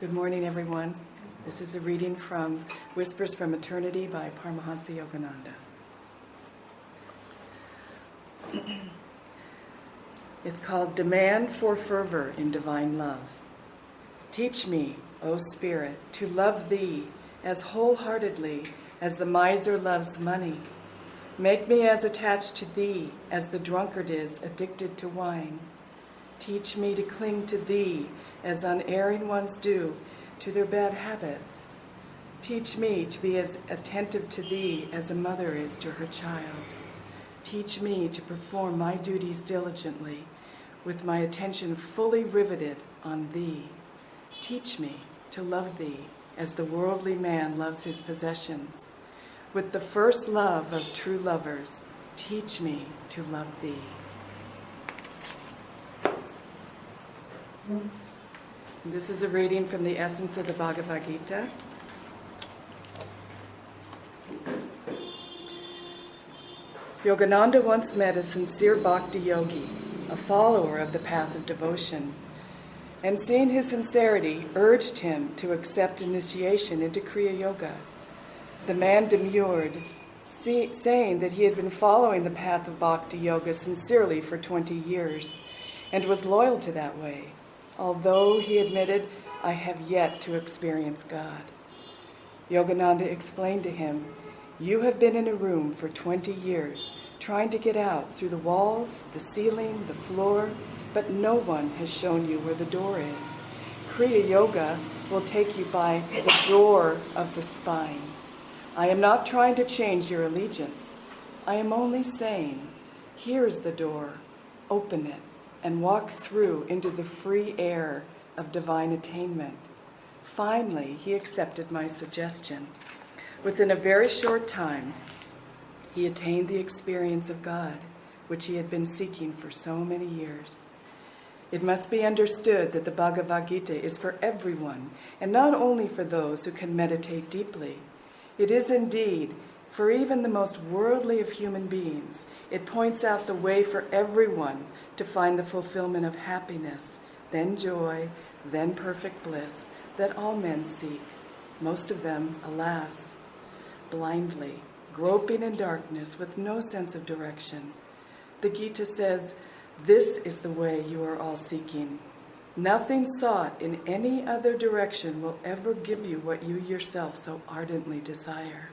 Good morning, everyone. This is a reading from Whispers from Eternity by Paramahansa Yogananda. It's called Demand for Fervor in Divine Love. Teach me, O Spirit, to love Thee as wholeheartedly as the miser loves money. Make me as attached to Thee as the drunkard is addicted to wine. Teach me to cling to Thee as unerring ones do to their bad habits. Teach me to be as attentive to Thee as a mother is to her child. Teach me to perform my duties diligently, with my attention fully riveted on Thee. Teach me to love Thee as the worldly man loves his possessions. With the first love of true lovers, teach me to love Thee. This is a reading from the essence of the Bhagavad Gita. Yogananda once met a sincere bhakti yogi, a follower of the path of devotion, and seeing his sincerity, urged him to accept initiation into Kriya Yoga. The man demurred, saying that he had been following the path of bhakti yoga sincerely for 20 years and was loyal to that way, although he admitted, I have yet to experience God. Yogananda explained to him, you have been in a room for 20 years, trying to get out through the walls, the ceiling, the floor, but no one has shown you where the door is. Kriya Yoga will take you by the door of the spine. I am not trying to change your allegiance. I am only saying, here is the door, open it, and walk through into the free air of divine attainment. Finally, he accepted my suggestion. Within a very short time, he attained the experience of God, which he had been seeking for so many years. It must be understood that the Bhagavad Gita is for everyone, and not only for those who can meditate deeply. It is indeed for even the most worldly of human beings. It points out the way for everyone to find the fulfillment of happiness, then joy, then perfect bliss that all men seek, most of them, alas, blindly, groping in darkness with no sense of direction. The Gita says, this is the way you are all seeking. Nothing sought in any other direction will ever give you what you yourself so ardently desire.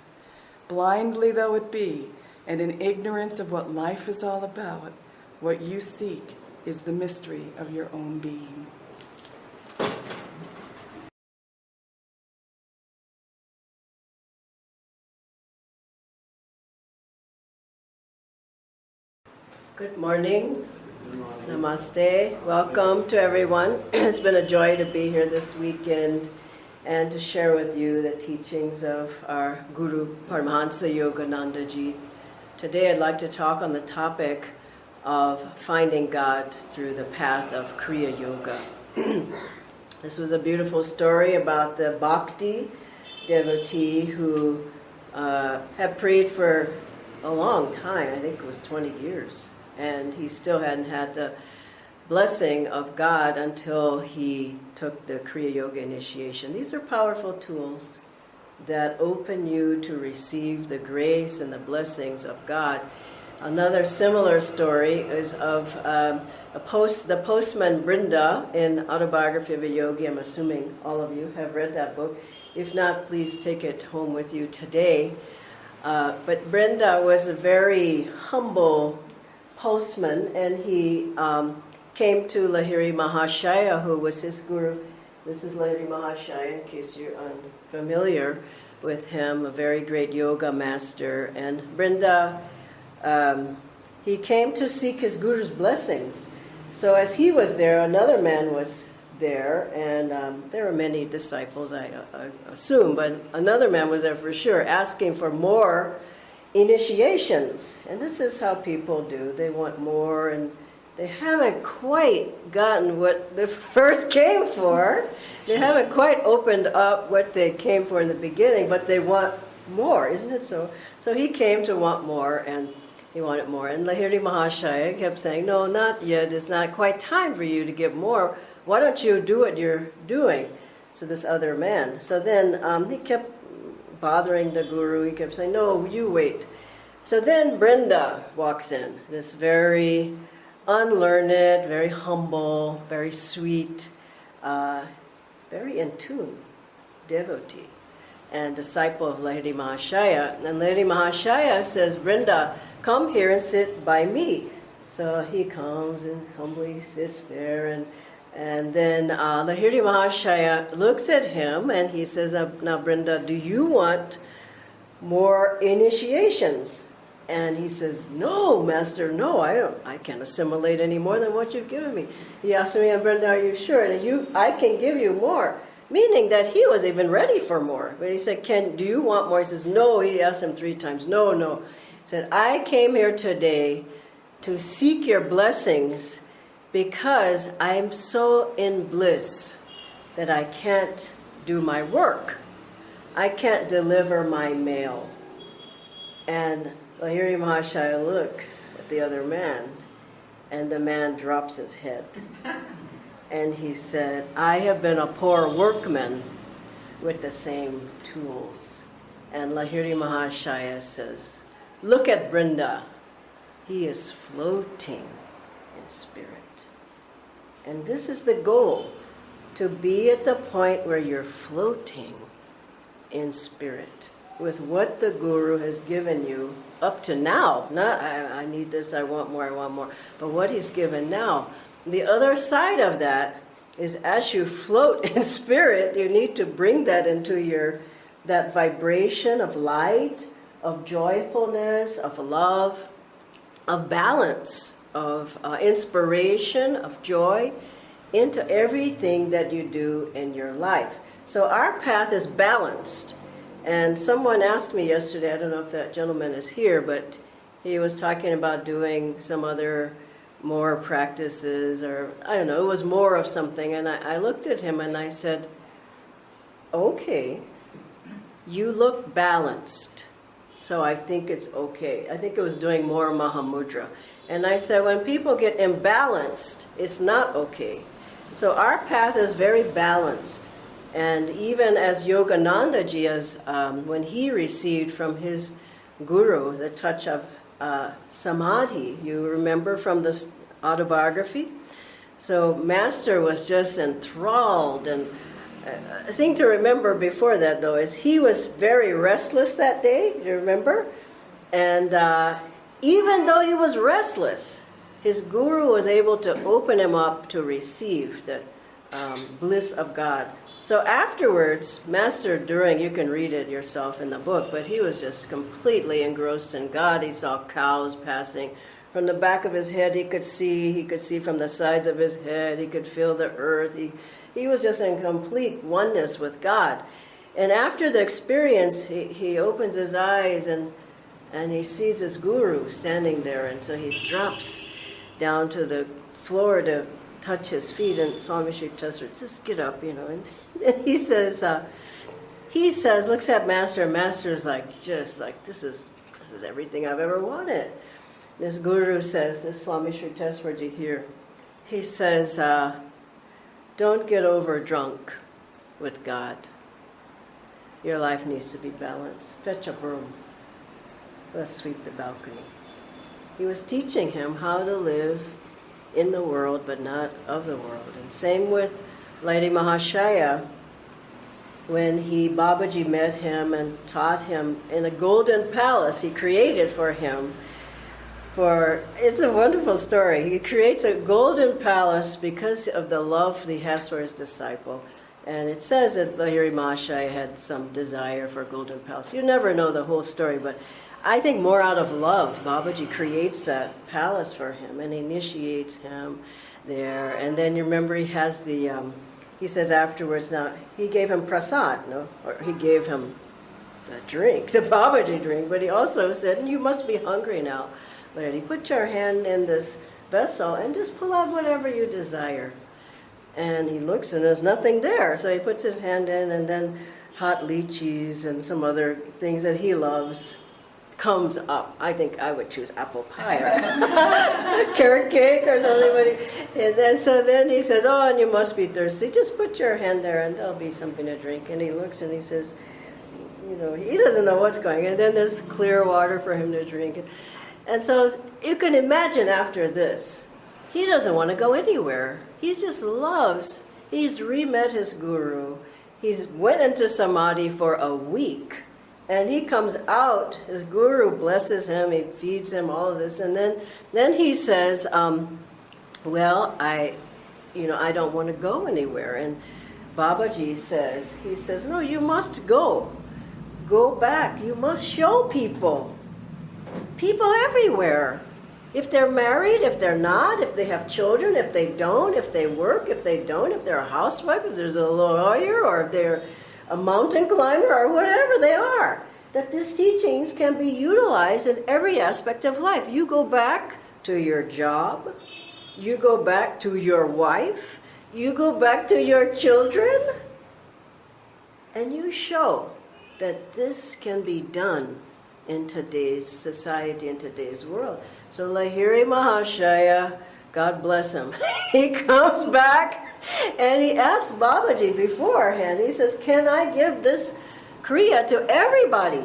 Blindly though it be, and in ignorance of what life is all about, what you seek is the mystery of your own being. Good morning. Namaste. Welcome to everyone. It's been a joy to be here this weekend and to share with you the teachings of our Guru Paramahansa Yogananda ji. Today I'd like to talk on the topic of finding God through the path of Kriya Yoga. This was a beautiful story about the bhakti devotee who had prayed for a long time. I think it was 20 years. And he still hadn't had the blessing of God until he took the Kriya Yoga initiation. These are powerful tools that open you to receive the grace and the blessings of God. Another similar story is of the postman Brinda in Autobiography of a Yogi. I'm assuming all of you have read that book. If not, please take it home with you today. But Brinda was a very humble postman, and he came to Lahiri Mahashaya, who was his guru. This is Lahiri Mahashaya, in case you're unfamiliar with him, a very great yoga master. And Brinda, he came to seek his guru's blessings. So as he was there, another man was there, and there were many disciples, I assume, but another man was there for sure, asking for more initiations. And this is how people do. They want more, and they haven't quite gotten what they first came for. They haven't quite opened up what they came for in the beginning, but they want more, isn't it so? So he came to want more, and he wanted more. And Lahiri Mahashaya kept saying, no, not yet. It's not quite time for you to get more. Why don't you do what you're doing? So this other man. So then he kept bothering the guru. He kept saying, no, you wait. So then Brinda walks in, this very unlearned, very humble, very sweet, very in tune devotee and disciple of Lahiri Mahashaya. And Lahiri Mahashaya says, Brinda, come here and sit by me. So he comes and humbly sits there, and then Lahiri Mahashaya looks at him and he says, now Brinda, do you want more initiations? And he says, no, Master, no, I can't assimilate any more than what you've given me. He asked me, and Brinda, are you sure? And I can give you more. Meaning that he was even ready for more. But he said, do you want more? He says, no. He asked him 3 times, no. He said, I came here today to seek your blessings because I'm so in bliss that I can't do my work. I can't deliver my mail. And Lahiri Mahashaya looks at the other man, and the man drops his head. And he said, I have been a poor workman with the same tools. And Lahiri Mahashaya says, look at Brinda. He is floating in spirit. And this is the goal, to be at the point where you're floating in spirit with what the Guru has given you up to now. Not, I need this, I want more, but what he's given now. The other side of that is, as you float in spirit, you need to bring that into that vibration of light, of joyfulness, of love, of balance, of inspiration, of joy, into everything that you do in your life. So our path is balanced. And someone asked me yesterday, I don't know if that gentleman is here, but he was talking about doing some other more practices, or I don't know, it was more of something. And I looked at him and I said, okay, you look balanced, so I think it's okay. I think it was doing more Mahamudra. And I said, when people get imbalanced, it's not okay. So our path is very balanced. And even as Yoganandas, when he received from his guru the touch of samadhi, you remember from the autobiography? So Master was just enthralled. And a thing to remember before that, though, is he was very restless that day, you remember? And even though he was restless, his guru was able to open him up to receive the bliss of God. So afterwards, Master, you can read it yourself in the book, but he was just completely engrossed in God. He saw cows passing. From the back of his head he could see from the sides of his head, he could feel the earth. He was just in complete oneness with God. And after the experience, he opens his eyes and he sees his guru standing there, and so he drops down to the floor to touch his feet, and Swami says, just get up, and he says, looks at Master, and Master's just like, this is everything I've ever wanted. And his guru says, this Swami Sri here, he says, don't get over drunk with God. Your life needs to be balanced. Fetch a broom. Let's sweep the balcony. He was teaching him how to live in the world, but not of the world. And same with Lahiri Mahashaya, when Babaji met him and taught him in a golden palace he created for him. It's a wonderful story. He creates a golden palace because of the love he has for his disciple. And it says that Lahiri Mahashaya had some desire for a golden palace. You never know the whole story, but I think more out of love, Babaji creates that palace for him and initiates him there. And then you remember he has he says afterwards, now, he gave him Prasad, or he gave him the drink, the Babaji drink, but he also said, you must be hungry now. Larry, put your hand in this vessel and just pull out whatever you desire. And he looks and there's nothing there. So he puts his hand in, and then hot lychees and some other things that he loves comes up. I think I would choose apple pie or carrot cake or something. So then he says, oh, and you must be thirsty. Just put your hand there and there'll be something to drink. And he looks and he says, he doesn't know what's going on. And then there's clear water for him to drink. And so you can imagine after this, he doesn't want to go anywhere. He just loves. He's re-met his guru. He's went into samadhi for a week. And he comes out, his guru blesses him, he feeds him, all of this. And then he says, well, I don't want to go anywhere. And Babaji says, no, you must go. Go back. You must show people. People everywhere. If they're married, if they're not, if they have children, if they don't, if they work, if they don't, if they're a housewife, if there's a lawyer, or if they're a mountain climber, or whatever they are, that these teachings can be utilized in every aspect of life. You go back to your job, you go back to your wife, you go back to your children, and you show that this can be done in today's society, in today's world. So Lahiri Mahashaya, God bless him, he comes back and he asks Babaji beforehand, he says, can I give this Kriya to everybody?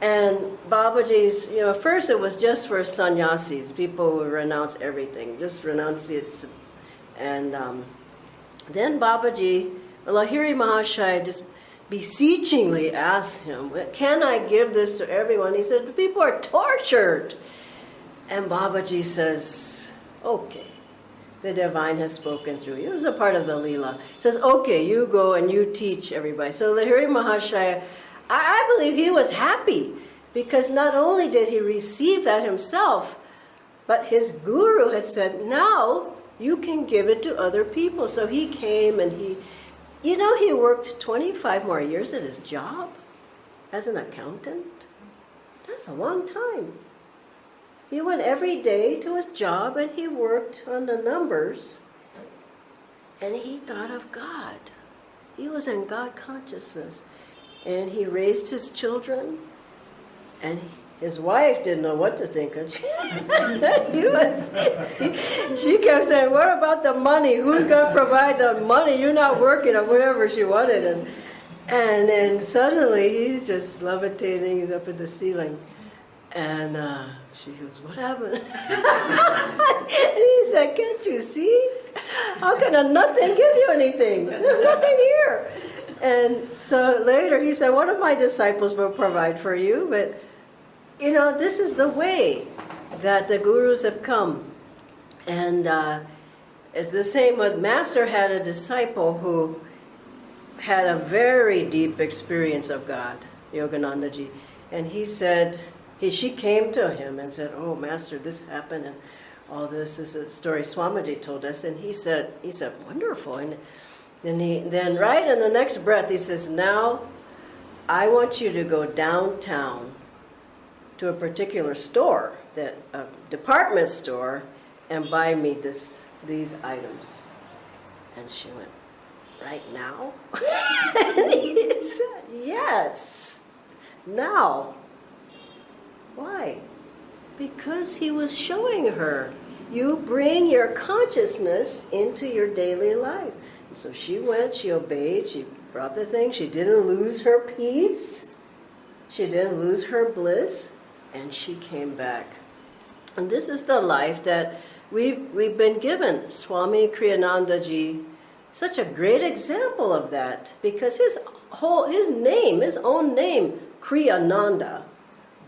And Babaji's, first it was just for sannyasis, people who renounce everything, just renunciates. And then Babaji, Lahiri Mahashaya, just beseechingly asked him, can I give this to everyone? He said, the people are tortured. And Babaji says, okay, the divine has spoken through you. It was a part of the Leela. He says, okay, you go and you teach everybody. So Lahiri Mahashaya, I believe he was happy, because not only did he receive that himself, but his guru had said, now you can give it to other people. So he came and he worked 25 more years at his job as an accountant. That's a long time. He went every day to his job and he worked on the numbers, and he thought of God. He was in God consciousness. And he raised his children, and his wife didn't know what to think of. She kept saying, what about the money? Who's going to provide the money? You're not working, or whatever she wanted. And then suddenly he's just levitating, he's up at the ceiling. And she goes, what happened? And he said, can't you see? How can a nothing give you anything? There's nothing here. And so later he said, one of my disciples will provide for you, but this is the way that the gurus have come. And it's the same with Master had a disciple who had a very deep experience of God, Yoganandaji. And he said, she came to him and said, oh, Master, this happened, and all this is a story Swamiji told us. And he said, wonderful. And then right in the next breath, he says, now I want you to go downtown to a particular store, a department store, and buy me these items. And she went, right now? And he said, yes, now. Why? Because he was showing her, you bring your consciousness into your daily life. And so she went, she obeyed, she brought the thing, she didn't lose her peace, she didn't lose her bliss, and she came back. And this is the life that we've been given. Swami Kriyanandaji, such a great example of that, because his own name, Kriyananda,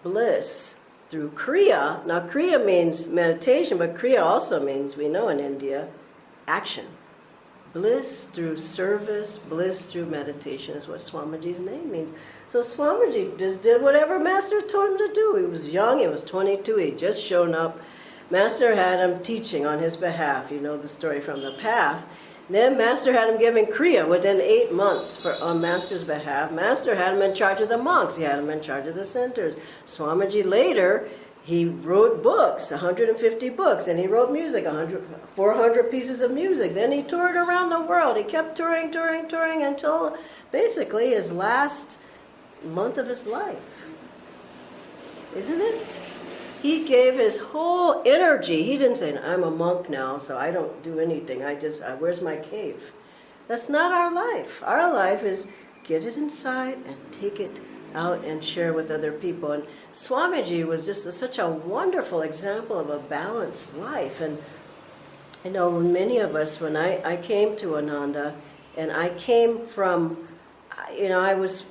bliss through Kriya. Now Kriya means meditation, but Kriya also means, we know in India, action. Bliss through service, bliss through meditation is what Swamiji's name means. So Swamiji just did whatever Master told him to do. He was young, he was 22, he'd just shown up. Master had him teaching on his behalf. You know the story from the path. Then Master had him giving Kriya within 8 months on Master's behalf. Master had him in charge of the monks. He had him in charge of the centers. Swamiji later, he wrote books, 150 books, and he wrote music, 400 pieces of music. Then he toured around the world. He kept touring until basically his last month of his life. isn't it? He gave his whole energy. He didn't say, I'm a monk now, so I don't do anything. Where's my cave? That's not our life. Our life is get it inside and take it out and share with other people. And Swamiji was just such a wonderful example of a balanced life. And I know many of us, when I came to Ananda, and I came from, I was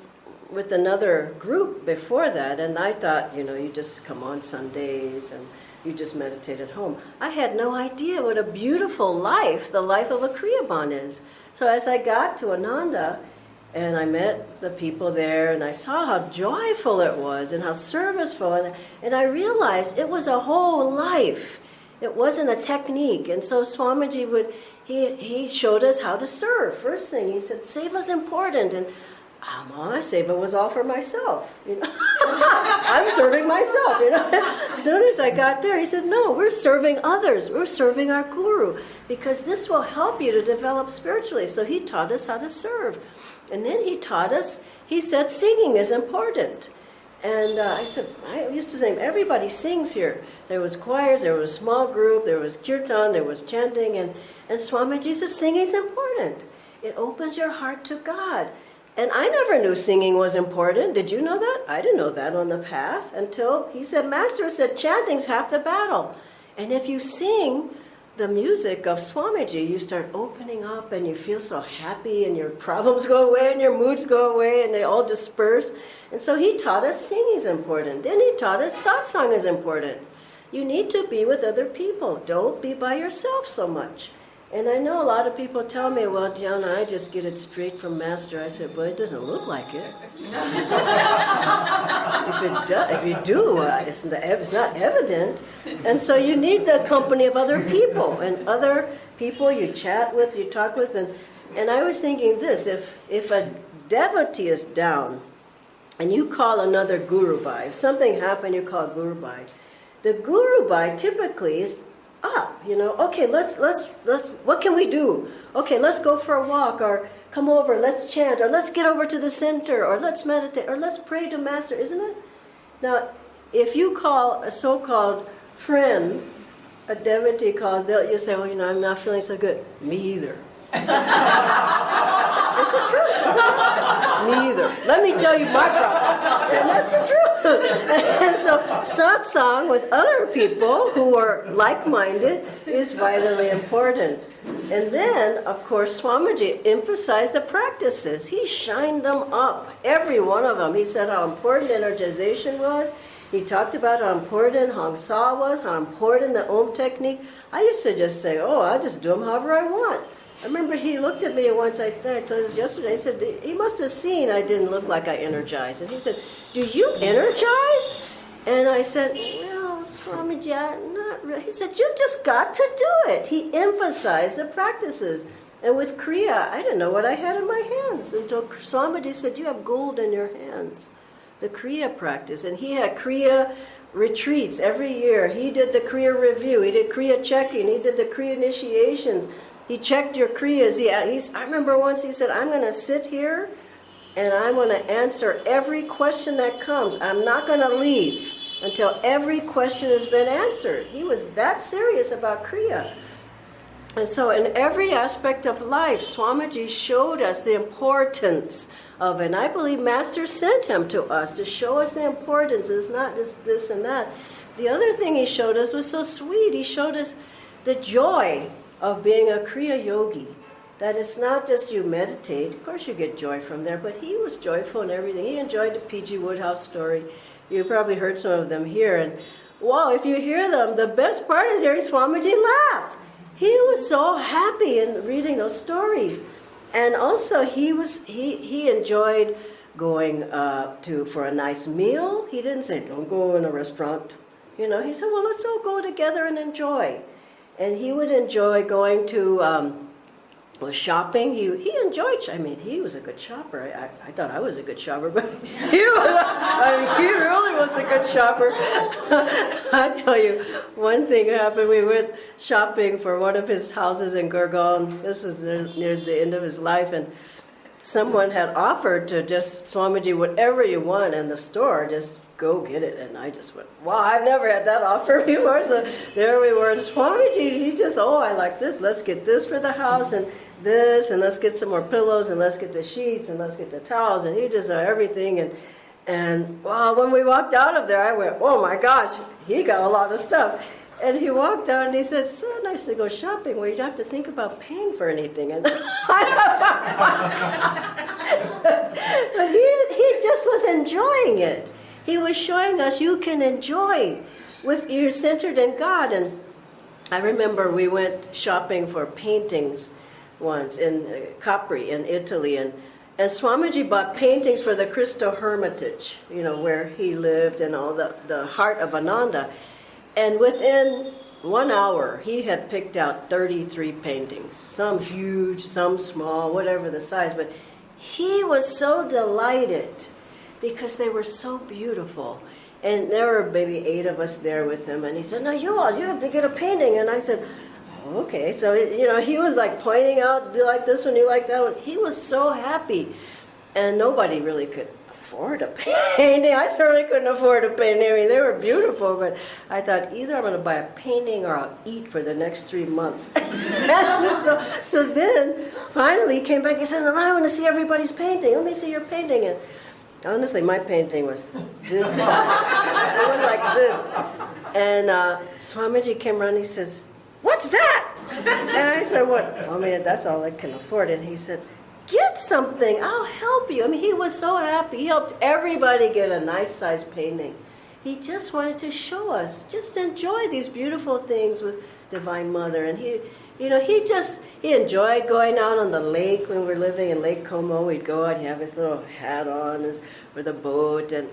with another group before that, and I thought, you just come on Sundays and you just meditate at home. I had no idea what a beautiful life the life of a Kriyaban is. So as I got to Ananda, and I met the people there, and I saw how joyful it was and how serviceful, and I realized it was a whole life. It wasn't a technique. And so Swamiji he showed us how to serve. First thing, he said, seva's important. And my seva was all for myself. I'm serving myself. As soon as I got there, he said, no, we're serving others. We're serving our guru, because this will help you to develop spiritually. So he taught us how to serve. And then he said singing is important. And I used to say, everybody sings here. There was choirs, there was a small group, there was kirtan, there was chanting, and Swamiji said singing is important. It opens your heart to God. And I never knew singing was important. Did you know that? I didn't know that on the path until he said, Master said chanting's half the battle. And if you sing the music of Swamiji, you start opening up and you feel so happy and your problems go away and your moods go away and they all disperse. And so he taught us singing is important. Then he taught us satsang is important. You need to be with other people. Don't be by yourself so much. And I know a lot of people tell me, well, Dhyana, I just get it straight from Master. I said, well, it doesn't look like it. If you do, it's not evident. And so you need the company of other people. And other people you chat with, you talk with. And I was thinking this, if a devotee is down and you call another guru by, if something happened, you call guru by. The guru by typically is up, okay, let's what can we do? Okay, let's go for a walk, or come over, let's chant, or let's get over to the center, or let's meditate, or let's pray to Master, isn't it? Now, if you call a so-called friend, a devotee calls, you say, oh, I'm not feeling so good. Me either. It's the truth, isn't it? Me either. Let me tell you my problems. And that's the truth. And so satsang with other people who are like-minded is vitally important. And then, of course, Swamiji emphasized the practices. He shined them up, every one of them. He said how important energization was. He talked about how important Hong Sa was, how important the Om technique. I used to just say, I'll just do them however I want. I remember he looked at me once, I told us yesterday, he said, he must have seen I didn't look like I energized. And he said, do you energize? And I said, well, Swamiji, not really. He said, you just got to do it. He emphasized the practices. And with Kriya, I didn't know what I had in my hands until Swamiji said, you have gold in your hands. The Kriya practice. And he had Kriya retreats every year. He did the Kriya review. He did Kriya checking. He did the Kriya initiations. He checked your Kriyas. I remember once he said, I'm going to sit here and I'm going to answer every question that comes. I'm not going to leave until every question has been answered. He was that serious about Kriya. And so in every aspect of life, Swamiji showed us the importance of it. And I believe Master sent him to us to show us the importance. It's not just this and that. The other thing he showed us was so sweet. He showed us the joy of being a Kriya yogi. That it's not just you meditate. Of course you get joy from there, but he was joyful in everything. He enjoyed the P.G. Woodhouse story. You probably heard some of them here. And wow, if you hear them, the best part is hearing Swamiji laugh. He was so happy in reading those stories. And also he enjoyed going for a nice meal. He didn't say, don't go in a restaurant. He said, well, let's all go together and enjoy. And he would enjoy going to shopping. He enjoyed, he was a good shopper. I thought I was a good shopper, but he really was a good shopper. I tell you, one thing happened. We went shopping for one of his houses in Gurgaon. This was near the end of his life, and someone had offered to just, Swamiji, whatever you want in the store, just go get it. And I just went, wow, I've never had that offer before. So there we were. And Swamiji, he just, I like this. Let's get this for the house and this, and let's get some more pillows, and let's get the sheets, and let's get the towels. And he just everything. And wow, when we walked out of there, I went, oh my gosh, he got a lot of stuff. And he walked out and he said, so nice to go shopping where you don't have to think about paying for anything. And but he just was enjoying it. He was showing us you can enjoy if you're centered in God. And I remember we went shopping for paintings once in Capri in Italy. And Swamiji bought paintings for the Cristo Hermitage, where he lived and all the heart of Ananda. And within 1 hour, he had picked out 33 paintings, some huge, some small, whatever the size. But he was so delighted because they were so beautiful. And there were maybe 8 of us there with him. And he said, no, you have to get a painting. And I said, okay. So, he was like pointing out, you like this one, you like that one. He was so happy. And nobody really could afford a painting. I certainly couldn't afford a painting. I mean, they were beautiful, but I thought either I'm going to buy a painting or I'll eat for the next 3 months. so then finally he came back. He said, "No, I want to see everybody's painting. Let me see your painting." And honestly, my painting was this size. It was like this. And Swamiji came around and he says, "What's that?" And I said, "What?" Swamiji, that's all I can afford. And he said, "Get something, I'll help you." I mean, he was so happy. He helped everybody get a nice size painting. He just wanted to show us, just enjoy these beautiful things with Divine Mother. And he enjoyed going out on the lake when we were living in Lake Como. We'd go out, he'd have his little hat on with a boat. And,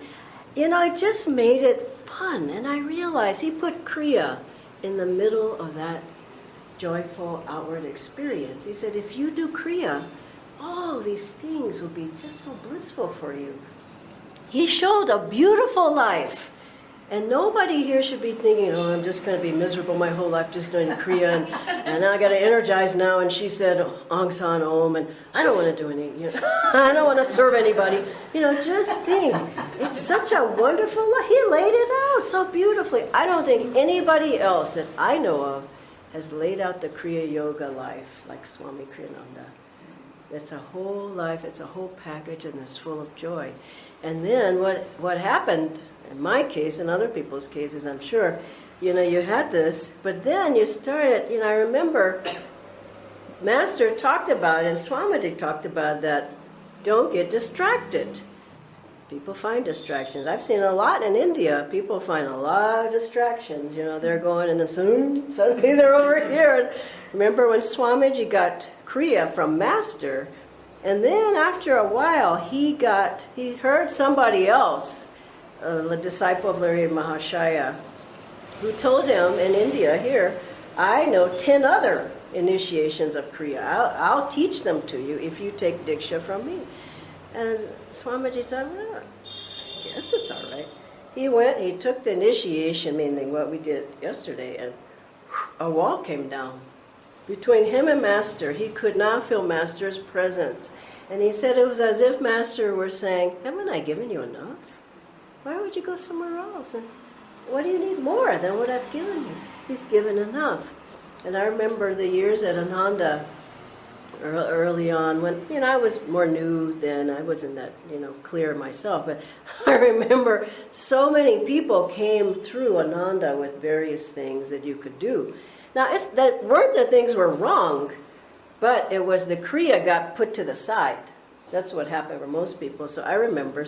it just made it fun. And I realized he put Kriya in the middle of that joyful outward experience. He said, if you do Kriya, all these things will be just so blissful for you. He showed a beautiful life. And nobody here should be thinking, I'm just going to be miserable my whole life just doing Kriya, and I got to energize now. And she said, Aung San Om, and I don't want to do any, I don't want to serve anybody. Just think, it's such a wonderful life. He laid it out so beautifully. I don't think anybody else that I know of has laid out the Kriya Yoga life like Swami Kriyananda. It's a whole life, it's a whole package, and it's full of joy. And then what happened, in my case, and other people's cases, I'm sure, you had this, but then you started, I remember Master talked about, and Swamiji talked about that, don't get distracted. People find distractions. I've seen a lot in India. People find a lot of distractions. They're going, and then suddenly they're over here. And remember when Swamiji got Kriya from Master, and then after a while he heard somebody else, a disciple of Larry Mahashaya, who told him in India here, I know 10 other initiations of Kriya. I'll teach them to you if you take Diksha from me. And Swamiji thought, well, I guess it's all right. He went, he took the initiation, meaning what we did yesterday, and a wall came down. Between him and Master, he could not feel Master's presence. And he said it was as if Master were saying, haven't I given you enough? Why would you go somewhere else? And what do you need more than what I've given you? He's given enough. And I remember the years at Ananda, early on, when I was more new then, I wasn't that clear myself, but I remember so many people came through Ananda with various things that you could do. Now, that weren't the things were wrong, but it was the Kriya got put to the side. That's what happened for most people. So I remember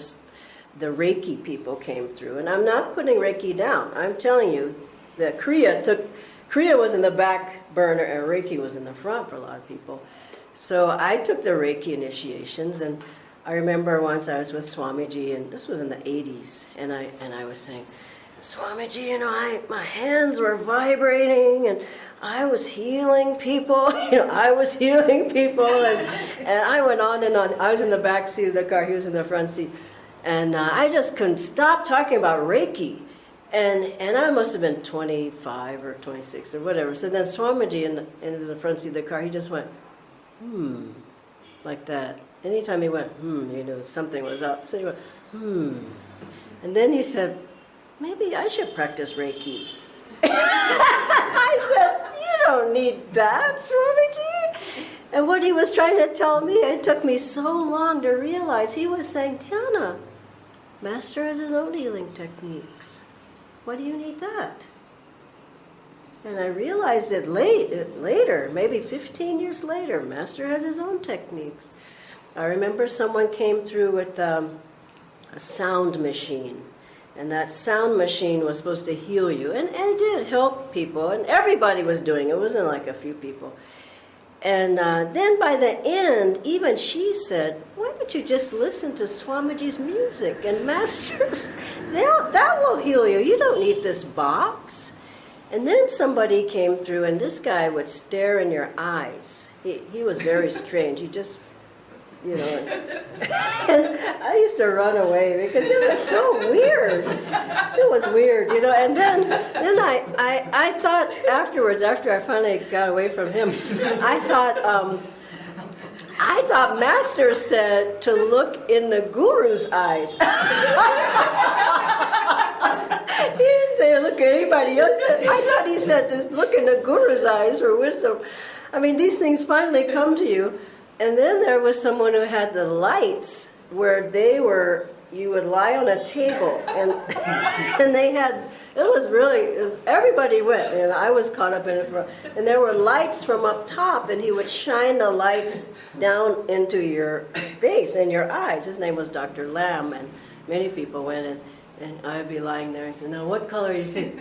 the Reiki people came through, and I'm not putting Reiki down. I'm telling you, the Kriya was in the back burner and Reiki was in the front for a lot of people. So I took the Reiki initiations, and I remember once I was with Swamiji, and this was in the 80s, and I was saying, Swamiji, my hands were vibrating, and I was healing people, I was healing people, and I went on and on. I was in the back seat of the car, he was in the front seat, and I just couldn't stop talking about Reiki. And I must have been 25 or 26 or whatever. So then Swamiji in the front seat of the car, he just went, like that. Anytime he went, he knew something was up. So he went, And then he said, maybe I should practice Reiki. I said, you don't need that, Swamiji. And what he was trying to tell me, it took me so long to realize, he was saying, Dhyana, Master has his own healing techniques. Why do you need that? And I realized it later, maybe 15 years later, Master has his own techniques. I remember someone came through with a sound machine. And that sound machine was supposed to heal you. And it did help people. And everybody was doing it. It wasn't like a few people. And then by the end, even she said, why don't you just listen to Swamiji's music and Masters? That will heal you. You don't need this box. And then somebody came through, and this guy would stare in your eyes. He was very strange. He just, you know. And I used to run away because it was so weird. It was weird, you know. And then I thought afterwards, after I finally got away from him, I thought Master said to look in the guru's eyes. He didn't say look at anybody else. I thought he said just look in the guru's eyes for wisdom. I mean, these things finally come to you. And then there was someone who had the lights where you would lie on a table, and everybody went, and I was caught up in it. And there were lights from up top, and he would shine the lights down into your face and your eyes. His name was Dr. Lamb, and many people went in. And I'd be lying there and say, now what color you see?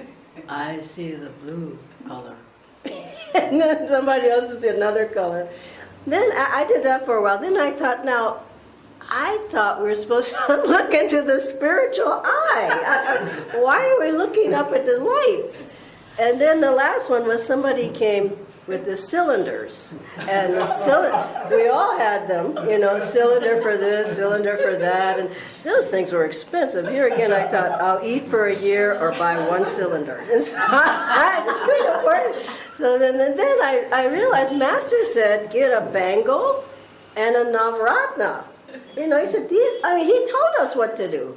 I see the blue color. And then somebody else would see another color. Then I did that for a while. Then I thought we were supposed to look into the spiritual eye. Why are we looking up at the lights? And then the last one was somebody came with the cylinders. And we all had them, you know, cylinder for this, cylinder for that. And those things were expensive. Here again, I thought, I'll eat for a year or buy one cylinder. And so I just couldn't afford it. So then I realized Master said, get a bangle and a navratna. You know, he said, he told us what to do.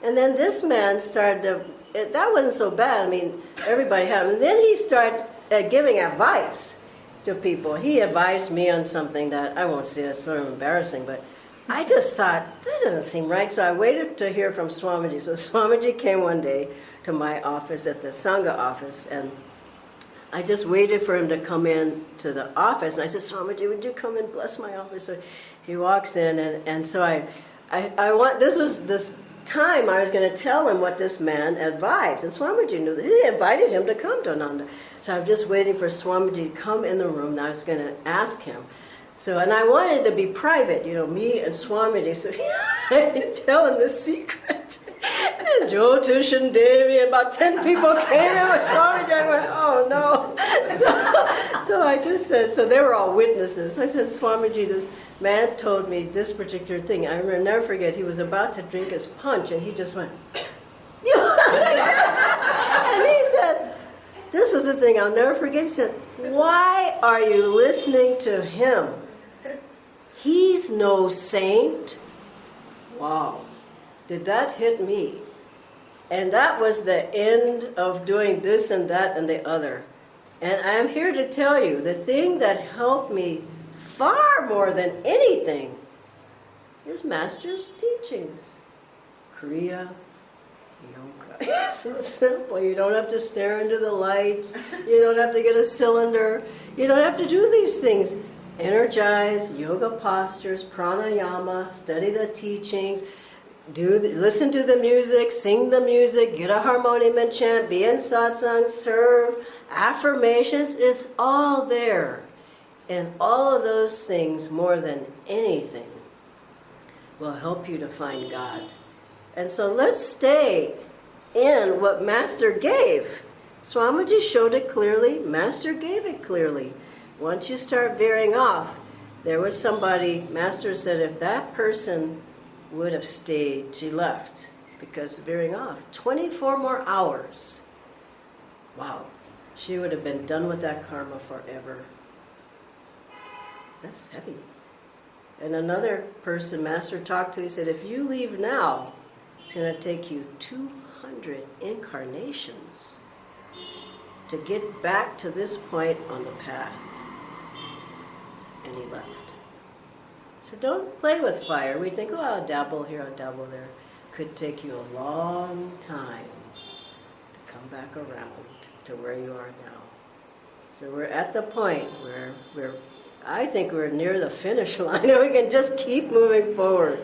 And then this man started that wasn't so bad. I mean, everybody had them. And then he starts giving advice to people. He advised me on something that I won't say it's sort of embarrassing, but I just thought, that doesn't seem right. So I waited to hear from Swamiji. So Swamiji came one day to my office at the Sangha office, and I just waited for him to come in to the office. And I said, Swamiji, would you come and bless my office? So he walks in, and so this was this time I was going to tell him what this man advised. And Swamiji knew that. He invited him to come to Ananda. So I was just waiting for Swamiji to come in the room, and I was going to ask him. So, and I wanted it to be private, you know, me and Swamiji. So I tell him the secret. And Jyotish and Devi, and about 10 people came in with Swamiji. I went, oh no. So I just said, so they were all witnesses. I said, Swamiji, this man told me this particular thing. I will never forget, he was about to drink his punch, and he just went, and he said, this was the thing I'll never forget. He said, why are you listening to him? He's no saint. Wow. Did that hit me? And that was the end of doing this and that and the other. And I'm here to tell you, the thing that helped me far more than anything is Master's teachings. Kriya Yoga. It's so simple. You don't have to stare into the lights. You don't have to get a cylinder. You don't have to do these things. Energize, yoga postures, pranayama, study the teachings, listen to the music, sing the music, get a harmonium and chant, be in satsang, serve, affirmations. It's all there. And all of those things, more than anything, will help you to find God. And so let's stay in what Master gave. Swamiji showed it clearly. Master gave it clearly. Once you start veering off, there was somebody, Master said, if that person would have stayed, she left, because veering off. 24 more hours. Wow. She would have been done with that karma forever. That's heavy. And another person Master talked to, he said, if you leave now, It's going to take you 200 incarnations to get back to this point on the path. And he left. So don't play with fire. We think, oh, I'll dabble here, I'll dabble there. Could take you a long time to come back around to where you are now. So we're at the point where I think we're near the finish line, and we can just keep moving forward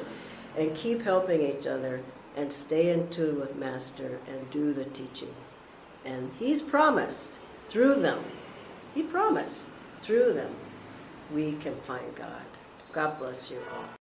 and keep helping each other and stay in tune with Master and do the teachings. And he's promised through them, he promised through them, we can find God. God bless you all.